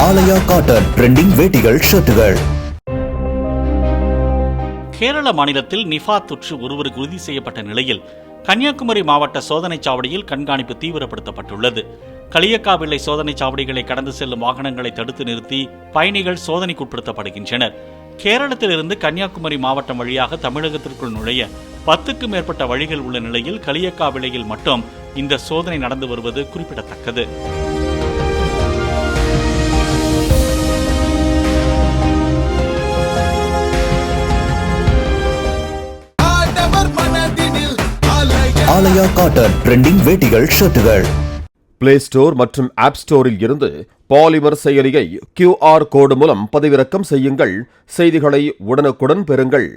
ஆலயா cotton trending வேட்டிகள் ஷர்ட்டுகள். Kerala மாநிலத்தில் Nipah தொற்று ஒருவருக்கு உறுதி செய்யப்பட்ட நிலையில் கன்னியாகுமரி மாவட்ட சோதனைச் சாவடியில் கண்காணிப்பு தீவிரப்படுத்தப்பட்டுள்ளது. களியக்காவிளை சோதனைச் சாவடிகளை கடந்து செல்லும் வாகனங்களை தடுத்து நிறுத்தி பயணிகள் சோதனைக்குட்படுத்தப்படுகின்றனர். கேரளத்திலிருந்து கன்னியாகுமரி மாவட்டம் வழியாக தமிழகத்திற்குள் நுழைய 10க்கும் மேற்பட்ட வழிகள் உள்ள நிலையில் களியக்காவிளையில் மட்டும் இந்த சோதனை நடந்து வருவது குறிப்பிடத்தக்கது. ஆலயா காட்டன் ட்ரெண்டிங் வேட்டிகள் ஷர்ட்டுகள். பிளே ஸ்டோர் மற்றும் ஆப் ஸ்டோரில் இருந்து பாலிமர் செயலியை QR கோடு மூலம் பதிவிறக்கம் செய்யுங்கள். செய்திகளை உடனுக்குடன் பெறுங்கள்.